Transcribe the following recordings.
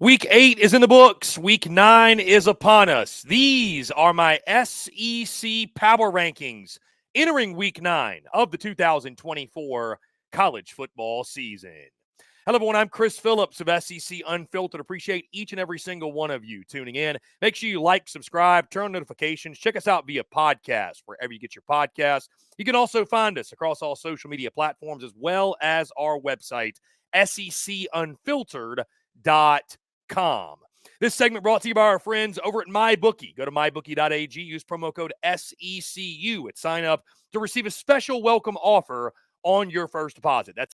Week 8 is in the books. Week 9 is upon us. These are my SEC Power Rankings entering Week 9 of the 2024 college football season. Hello, everyone. I'm Chris Phillips of SEC Unfiltered. Appreciate each and every single one of you tuning in. Make sure you like, subscribe, turn on notifications. Check us out via podcast, wherever you get your podcasts. You can also find us across all social media platforms as well as our website, secunfiltered.com. This segment brought to you by our friends over at MyBookie. Go to mybookie.ag, use promo code SECU at sign up to receive a special welcome offer on your first deposit. That's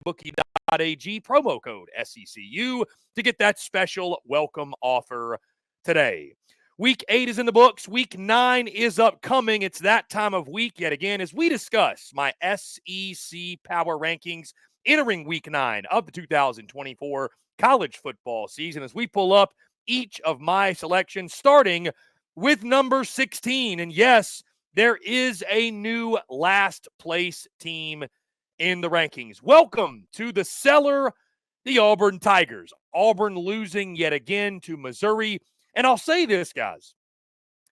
mybookie.ag, promo code SECU to get that special welcome offer today. Week 8 is in the books. Week 9 is upcoming. It's that time of week yet again as we discuss my SEC Power Rankings entering Week 9 of the 2024 college football season as we pull up each of my selections, starting with number 16. And yes, there is a new last place team in the rankings. Welcome to the cellar, the Auburn Tigers. Auburn losing yet again to Missouri. And I'll say this, guys.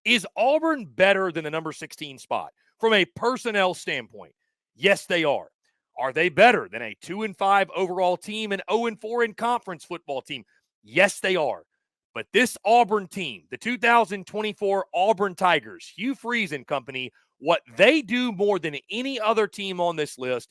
Is Auburn better than the number 16 spot from a personnel standpoint? Yes, they are. Are they better than a 2-5 overall team and 0-4 in conference football team? Yes, they are. But this Auburn team, the 2024 Auburn Tigers, Hugh Freeze and company, what they do more than any other team on this list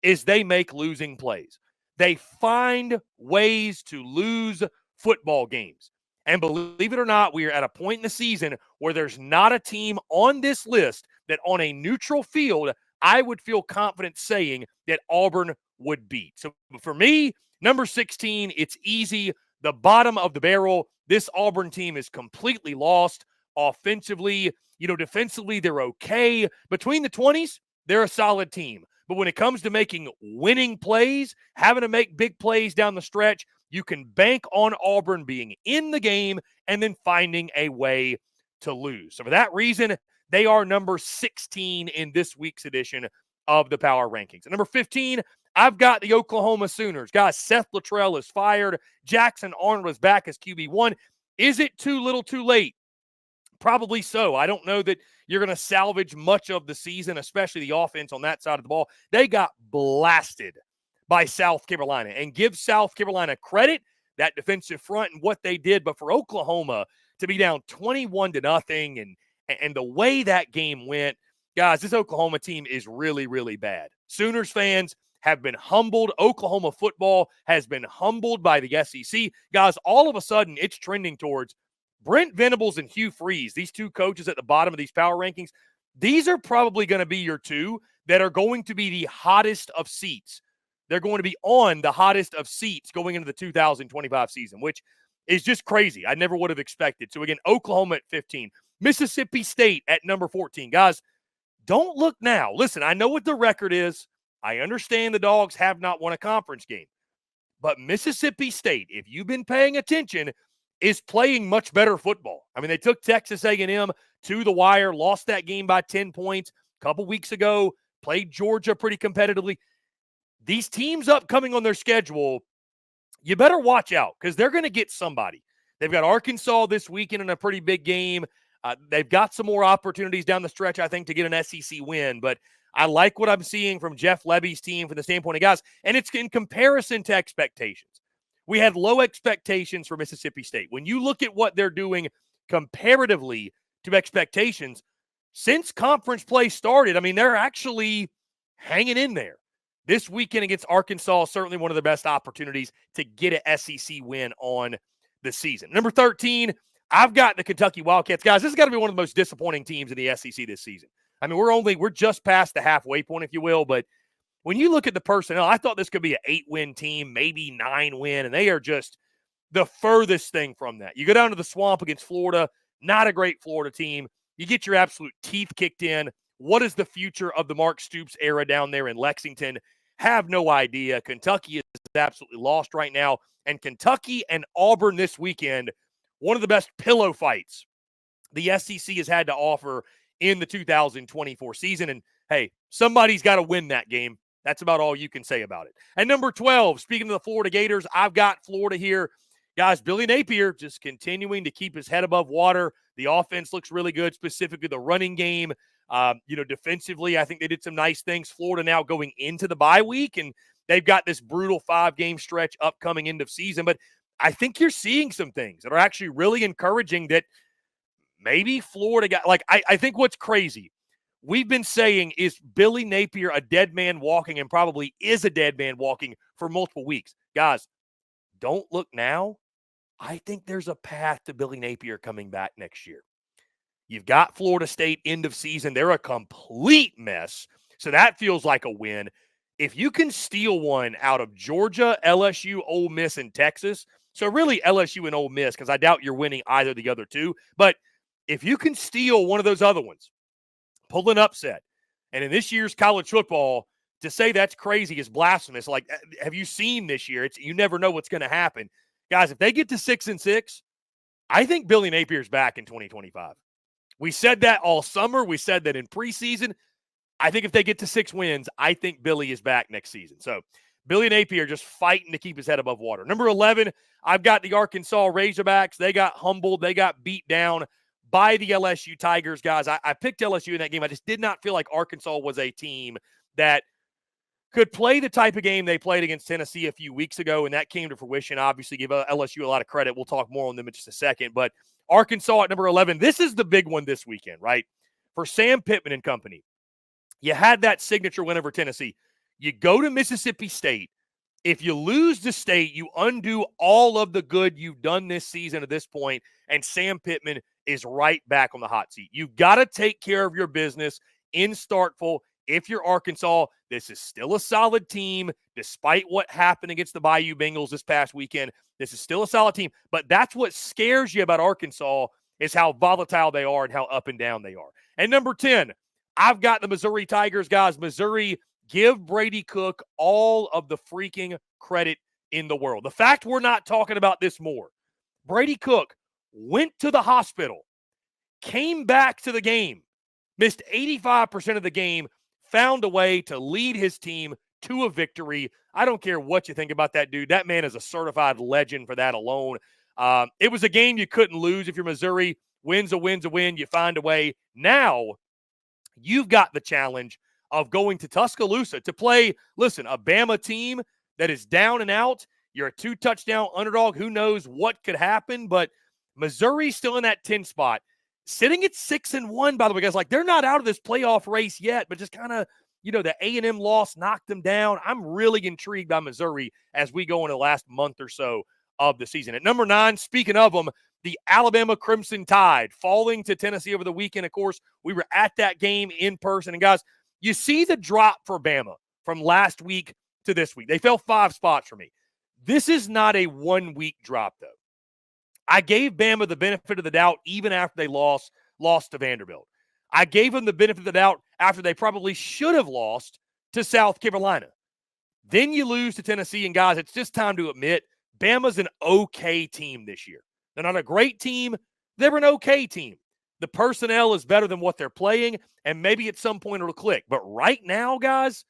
is they make losing plays. They find ways to lose football games. And believe it or not, we are at a point in the season where there's not a team on this list that on a neutral field I would feel confident saying that Auburn would beat. So for me, number 16, it's easy. The bottom of the barrel, this Auburn team is completely lost offensively. Defensively, they're okay. Between the 20s, they're a solid team. But when it comes to making winning plays, having to make big plays down the stretch, you can bank on Auburn being in the game and then finding a way to lose. So for that reason, they are number 16 in this week's edition of the Power Rankings. At number 15, I've got the Oklahoma Sooners. Guys, Seth Luttrell is fired. Jackson Arnold is back as QB1. Is it too little too late? Probably so. I don't know that you're going to salvage much of the season, especially the offense on that side of the ball. They got blasted by South Carolina. And give South Carolina credit, that defensive front and what they did. But for Oklahoma to be down 21-0 and the way that game went, guys, this Oklahoma team is really, really bad. Sooners fans have been humbled. Oklahoma football has been humbled by the SEC. Guys, all of a sudden, it's trending towards Brent Venables and Hugh Freeze, these two coaches at the bottom of these power rankings. These are probably going to be your two that are going to be the hottest of seats. They're going to be on the hottest of seats going into the 2025 season, which is just crazy. I never would have expected. So, again, Oklahoma at 15. Mississippi State at number 14. Guys, don't look now. Listen, I know what the record is. I understand the Dogs have not won a conference game. But Mississippi State, if you've been paying attention, is playing much better football. I mean, they took Texas A&M to the wire, lost that game by 10 points a couple weeks ago, played Georgia pretty competitively. These teams upcoming on their schedule, you better watch out because they're going to get somebody. They've got Arkansas this weekend in a pretty big game. They've got some more opportunities down the stretch, I think, to get an SEC win. But I like what I'm seeing from Jeff Levy's team from the standpoint of guys. And it's in comparison to expectations. We had low expectations for Mississippi State. When you look at what they're doing comparatively to expectations, since conference play started, I mean, they're actually hanging in there. This weekend against Arkansas, certainly one of the best opportunities to get an SEC win on the season. Number 13, I've got the Kentucky Wildcats. Guys, this has got to be one of the most disappointing teams in the SEC this season. I mean, we're just past the halfway point, if you will, but when you look at the personnel, I thought this could be an 8-win team, maybe 9-win, and they are just the furthest thing from that. You go down to the Swamp against Florida, not a great Florida team. You get your absolute teeth kicked in. What is the future of the Mark Stoops era down there in Lexington? Have no idea. Kentucky is absolutely lost right now. And Kentucky and Auburn this weekend, one of the best pillow fights the SEC has had to offer in the 2024 season. And, hey, somebody's got to win that game. That's about all you can say about it. And number 12, speaking of the Florida Gators, I've got Florida here. guys, Billy Napier just continuing to keep his head above water. The offense looks really good, specifically the running game. Defensively, I think they did some nice things. Florida now going into the bye week, and they've got this brutal 5-game stretch upcoming end of season. But I think you're seeing some things that are actually really encouraging that maybe Florida got – I think what's crazy, we've been saying, is Billy Napier a dead man walking, and probably is a dead man walking for multiple weeks. Guys, don't look now. I think there's a path to Billy Napier coming back next year. You've got Florida State end of season. They're a complete mess. So that feels like a win. If you can steal one out of Georgia, LSU, Ole Miss, and Texas, so really LSU and Ole Miss, because I doubt you're winning either of the other two, but if you can steal one of those other ones, pull an upset, and in this year's college football, to say that's crazy is blasphemous. Like, have you seen this year? You never know what's going to happen. Guys, if they get to 6-6, I think Billy Napier's back in 2025. We said that all summer. We said that in preseason. I think if they get to 6 wins, I think Billy is back next season. So Billy Napier just fighting to keep his head above water. Number 11, I've got the Arkansas Razorbacks. They got humbled. They got beat down by the LSU Tigers, guys. I picked LSU in that game. I just did not feel like Arkansas was a team that could play the type of game they played against Tennessee a few weeks ago, and that came to fruition. Obviously, give LSU a lot of credit. We'll talk more on them in just a second. But Arkansas at number 11, this is the big one this weekend, right? For Sam Pittman and company. You had that signature win over Tennessee. You go to Mississippi State. If you lose to State, you undo all of the good you've done this season at this point, and Sam Pittman is right back on the hot seat. You've got to take care of your business in Starkville. If you're Arkansas, this is still a solid team, despite what happened against the Bayou Bengals this past weekend. This is still a solid team, but that's what scares you about Arkansas is how volatile they are and how up and down they are. And number 10, I've got the Missouri Tigers, guys. Missouri, give Brady Cook all of the freaking credit in the world. The fact we're not talking about this more, Brady Cook went to the hospital, came back to the game, missed 85% of the game, found a way to lead his team to a victory. I don't care what you think about that dude. That man is a certified legend for that alone. It was a game you couldn't lose if you're Missouri. Win's a win's a win. You find a way. Now, you've got the challenge of going to Tuscaloosa to play, listen, a Bama team that is down and out. You're a 2-touchdown underdog. Who knows what could happen, but Missouri's still in that 10 spot. Sitting at 6-1, by the way, guys, like they're not out of this playoff race yet, but just kind of, the A&M loss knocked them down. I'm really intrigued by Missouri as we go into the last month or so of the season. At number 9, speaking of them, the Alabama Crimson Tide falling to Tennessee over the weekend. Of course, we were at that game in person. And guys, you see the drop for Bama from last week to this week. They fell 5 spots for me. This is not a 1-week drop, though. I gave Bama the benefit of the doubt even after they lost to Vanderbilt. I gave them the benefit of the doubt after they probably should have lost to South Carolina. Then you lose to Tennessee, and guys, it's just time to admit Bama's an okay team this year. They're not a great team. They're an okay team. The personnel is better than what they're playing, and maybe at some point it'll click. But right now, guys,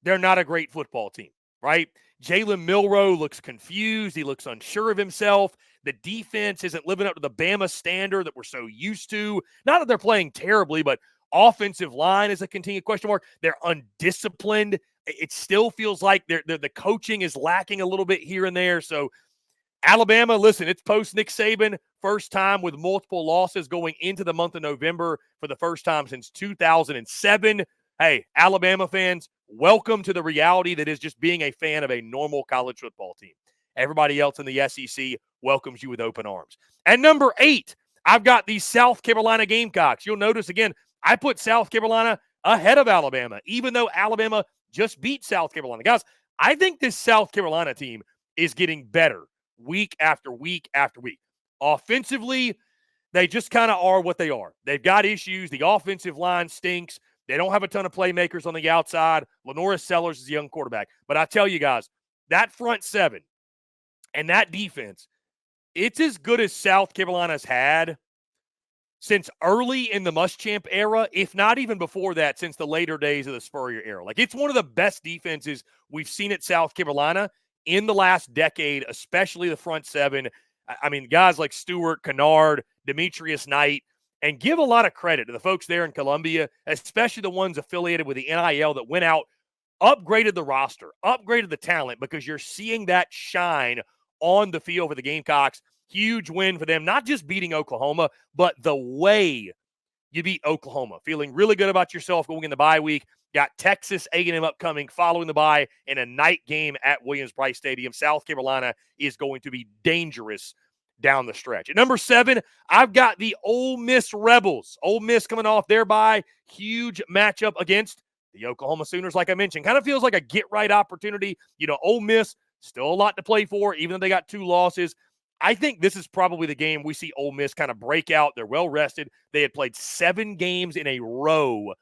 they're not a great football team, right? Jalen Milroe looks confused. He looks unsure of himself. The defense isn't living up to the Bama standard that we're so used to. Not that they're playing terribly, but offensive line is a continued question mark. They're undisciplined. It still feels like the coaching is lacking a little bit here and there. So Alabama, listen, it's post-Nick Saban, first time with multiple losses going into the month of November for the first time since 2007. Hey, Alabama fans, welcome to the reality that is just being a fan of a normal college football team. Everybody else in the SEC welcomes you with open arms. And number 8, I've got the South Carolina Gamecocks. You'll notice, again, I put South Carolina ahead of Alabama, even though Alabama just beat South Carolina. Guys, I think this South Carolina team is getting better week after week after week. Offensively, they just kind of are what they are. They've got issues. The offensive line stinks. They don't have a ton of playmakers on the outside. Lenoris Sellers is a young quarterback. But I tell you guys, that front 7 and that defense, it's as good as South Carolina's had since early in the Muschamp era, if not even before that, since the later days of the Spurrier era. Like, it's one of the best defenses we've seen at South Carolina in the last decade, especially the front 7. I mean, guys like Stewart, Kennard, Demetrius Knight, and give a lot of credit to the folks there in Columbia, especially the ones affiliated with the NIL that went out, upgraded the roster, upgraded the talent, because you're seeing that shine on the field for the Gamecocks. Huge win for them, not just beating Oklahoma, but the way you beat Oklahoma. Feeling really good about yourself going in the bye week. Got Texas A&M upcoming following the bye in a night game at Williams-Brice Stadium. South Carolina is going to be dangerous down the stretch. At number 7, I've got the Ole Miss Rebels. Ole Miss coming off their bye. Huge matchup against the Oklahoma Sooners, like I mentioned. Kind of feels like a get-right opportunity. You know, Ole Miss, still a lot to play for, even though they got 2 losses. I think this is probably the game we see Ole Miss kind of break out. They're well-rested. They had played 7 games in a row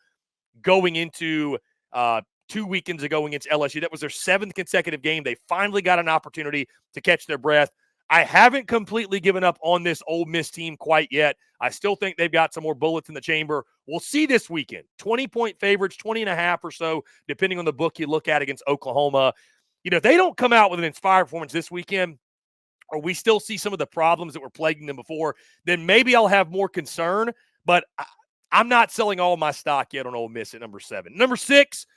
going into 2 weekends ago against LSU. That was their 7th consecutive game. They finally got an opportunity to catch their breath. I haven't completely given up on this Ole Miss team quite yet. I still think they've got some more bullets in the chamber. We'll see this weekend. 20-point favorites, 20.5 or so, depending on the book you look at against Oklahoma. You know, if they don't come out with an inspired performance this weekend, or we still see some of the problems that were plaguing them before, then maybe I'll have more concern. But I'm not selling all my stock yet on Ole Miss at number 7. Number 6,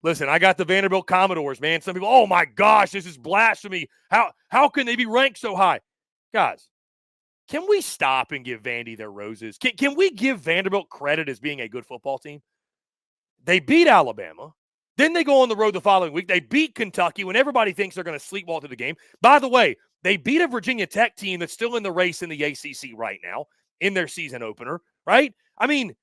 listen, I got the Vanderbilt Commodores, man. Some people, oh my gosh, this is blasphemy. How can they be ranked so high? Guys, can we stop and give Vandy their roses? Can we give Vanderbilt credit as being a good football team? They beat Alabama. Then they go on the road the following week. They beat Kentucky when everybody thinks they're going to sleepwalk through the game. By the way, they beat a Virginia Tech team that's still in the race in the ACC right now in their season opener, right? I mean,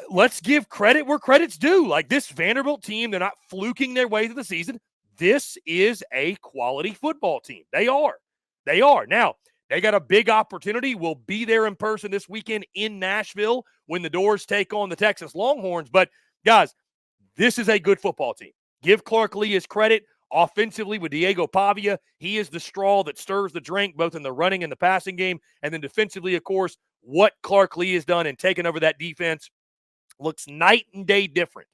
let's give credit where credit's due. Like, this Vanderbilt team, they're not fluking their way through the season. This is a quality football team. They are. They are. Now, they got a big opportunity. We'll be there in person this weekend in Nashville when the Doors take on the Texas Longhorns. But, guys, this is a good football team. Give Clark Lee his credit. Offensively with Diego Pavia, he is the straw that stirs the drink, both in the running and the passing game. And then defensively, of course, what Clark Lee has done in taking over that defense looks night and day different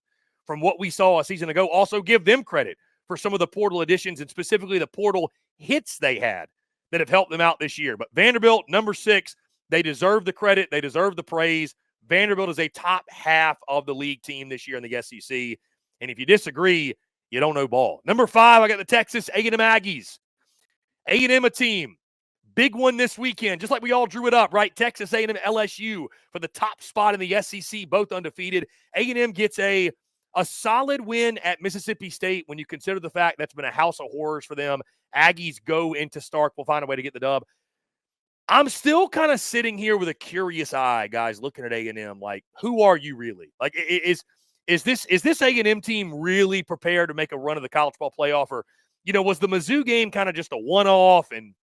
from what we saw a season ago. Also, give them credit for some of the portal additions and specifically the portal hits they had that have helped them out this year. But Vanderbilt, number 6, they deserve the credit. They deserve the praise. Vanderbilt is a top half of the league team this year in the SEC. And if you disagree, you don't know ball. Number 5, I got the Texas A&M Aggies. A&M a team. Big one this weekend, just like we all drew it up, right? Texas A&M LSU for the top spot in the SEC, both undefeated. A&M gets a solid win at Mississippi State when you consider the fact that's been a house of horrors for them. Aggies go into Stark. We'll find a way to get the dub. I'm still kind of sitting here with a curious eye, guys, looking at A&M. Like, who are you really? Like, is this A&M team really prepared to make a run of the college ball playoff? Or, you know, was the Mizzou game kind of just a one-off and,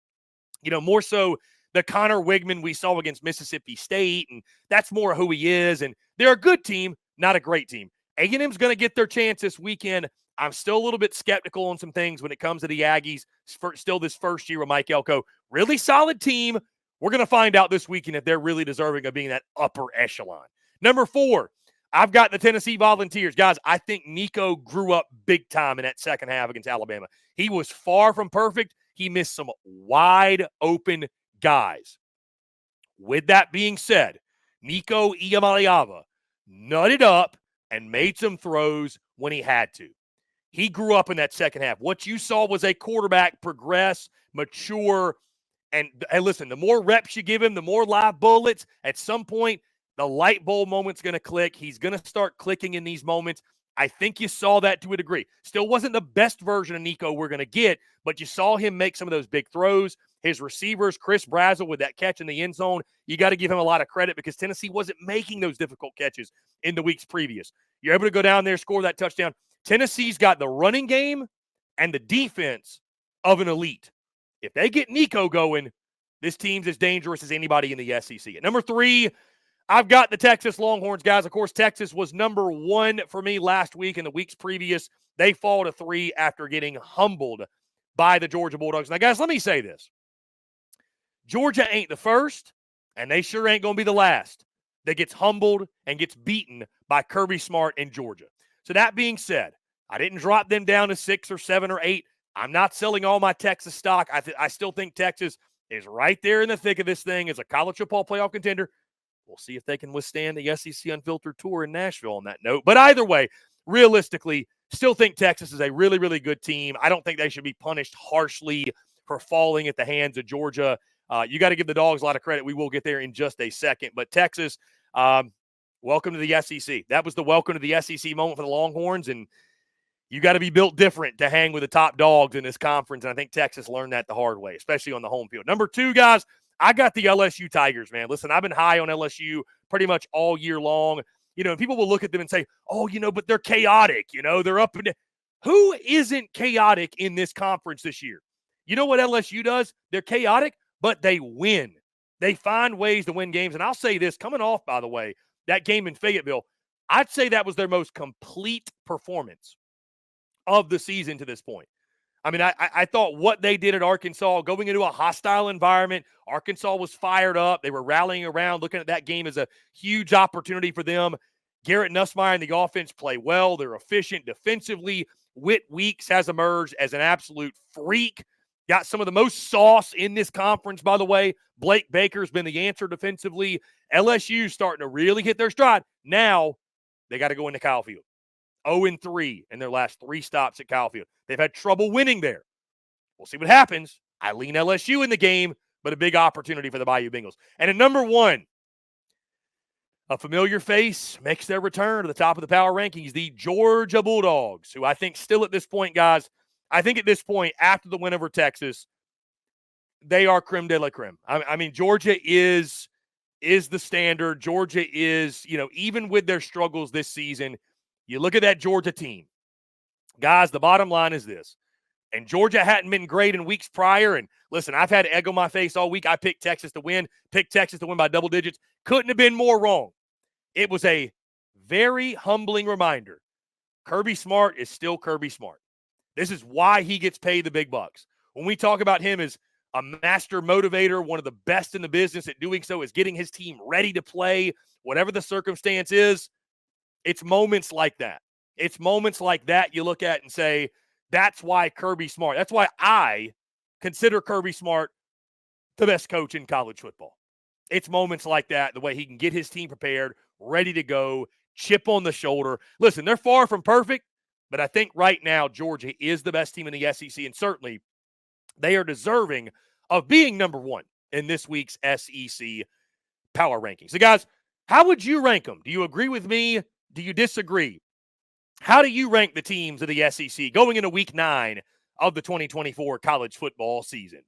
you know, more so the Connor Wigman we saw against Mississippi State, and that's more who he is. And they're a good team, not a great team. A&M's going to get their chance this weekend. I'm still a little bit skeptical on some things when it comes to the Aggies. Still this first year with Mike Elko. Really solid team. We're going to find out this weekend if they're really deserving of being that upper echelon. Number 4, I've got the Tennessee Volunteers. Guys, I think Nico grew up big time in that second half against Alabama. He was far from perfect. He missed some wide open guys. With that being said, Nico Iamaleava nutted up and made some throws when he had to. He grew up in that second half. What you saw was a quarterback progress, mature, and listen, the more reps you give him, the more live bullets, at some point, the light bulb moment's going to click. He's going to start clicking in these moments. I think you saw that to a degree. Still wasn't the best version of Nico we're going to get, but you saw him make some of those big throws. His receivers, Chris Brazzell with that catch in the end zone, you got to give him a lot of credit because Tennessee wasn't making those difficult catches in the weeks previous. You're able to go down there, score that touchdown. Tennessee's got the running game and the defense of an elite. If they get Nico going, this team's as dangerous as anybody in the SEC. At number 3, I've got the Texas Longhorns, guys. Of course, Texas was number 1 for me last week and the weeks previous. They fall to 3 after getting humbled by the Georgia Bulldogs. Now, guys, let me say this. Georgia ain't the first, and they sure ain't going to be the last that gets humbled and gets beaten by Kirby Smart in Georgia. So that being said, I didn't drop them down to 6 or 7 or 8. I'm not selling all my Texas stock. I still think Texas is right there in the thick of this thing as a college football playoff contender. We'll see if they can withstand the SEC Unfiltered tour in Nashville on that note. But either way, realistically, still think Texas is a really, really good team. I don't think they should be punished harshly for falling at the hands of Georgia. You got to give the Dogs a lot of credit. We will get there in just a second. But Texas, welcome to the SEC. That was the welcome to the SEC moment for the Longhorns, and you got to be built different to hang with the top dogs in this conference, and I think Texas learned that the hard way, especially on the home field. Number 2, guys, I got the LSU Tigers, man. Listen, I've been high on LSU pretty much all year long. People will look at them and say, oh, but they're chaotic. They're up and down. Who isn't chaotic in this conference this year? You know what LSU does? They're chaotic, but they win. They find ways to win games. And I'll say this, coming off, by the way, that game in Fayetteville, I'd say that was their most complete performance of the season to this point. I mean, I thought what they did at Arkansas, going into a hostile environment, Arkansas was fired up. They were rallying around, looking at that game as a huge opportunity for them. Garrett Nussmeier and the offense play well. They're efficient defensively. Whit Weeks has emerged as an absolute freak. Got some of the most sauce in this conference, by the way. Blake Baker's been the answer defensively. LSU's starting to really hit their stride. Now they got to go into Kyle Field. 0-3 in their last 3 stops at Kyle Field. They've had trouble winning there. We'll see what happens. I lean LSU in the game, but a big opportunity for the Bayou Bengals. And at number 1, a familiar face makes their return to the top of the power rankings, the Georgia Bulldogs, who I think still at this point, guys, I think at this point, after the win over Texas, they are creme de la creme. I mean, Georgia is the standard. Georgia is, even with their struggles this season, you look at that Georgia team. Guys, the bottom line is this. And Georgia hadn't been great in weeks prior. And listen, I've had egg on my face all week. I picked Texas to win by double digits. Couldn't have been more wrong. It was a very humbling reminder. Kirby Smart is still Kirby Smart. This is why he gets paid the big bucks. When we talk about him as a master motivator, one of the best in the business at doing so is getting his team ready to play, whatever the circumstance is. It's moments like that. It's moments like that you look at and say, that's why Kirby Smart. That's why I consider Kirby Smart the best coach in college football. It's moments like that, the way he can get his team prepared, ready to go, chip on the shoulder. Listen, they're far from perfect, but I think right now Georgia is the best team in the SEC, and certainly they are deserving of being number 1 in this week's SEC power rankings. So, guys, how would you rank them? Do you agree with me? Do you disagree? How do you rank the teams of the SEC going into week 9 of the 2024 college football season?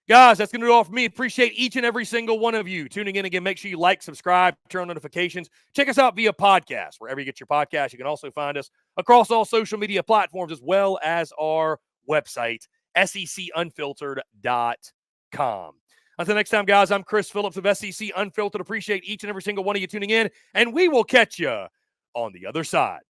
Guys, that's going to do it all for me. Appreciate each and every single one of you tuning in again. Make sure you like, subscribe, turn on notifications. Check us out via podcast. Wherever you get your podcast, you can also find us across all social media platforms as well as our website, secunfiltered.com. Until next time, guys, I'm Chris Phillips of SEC Unfiltered. Appreciate each and every single one of you tuning in, and we will catch you on the other side.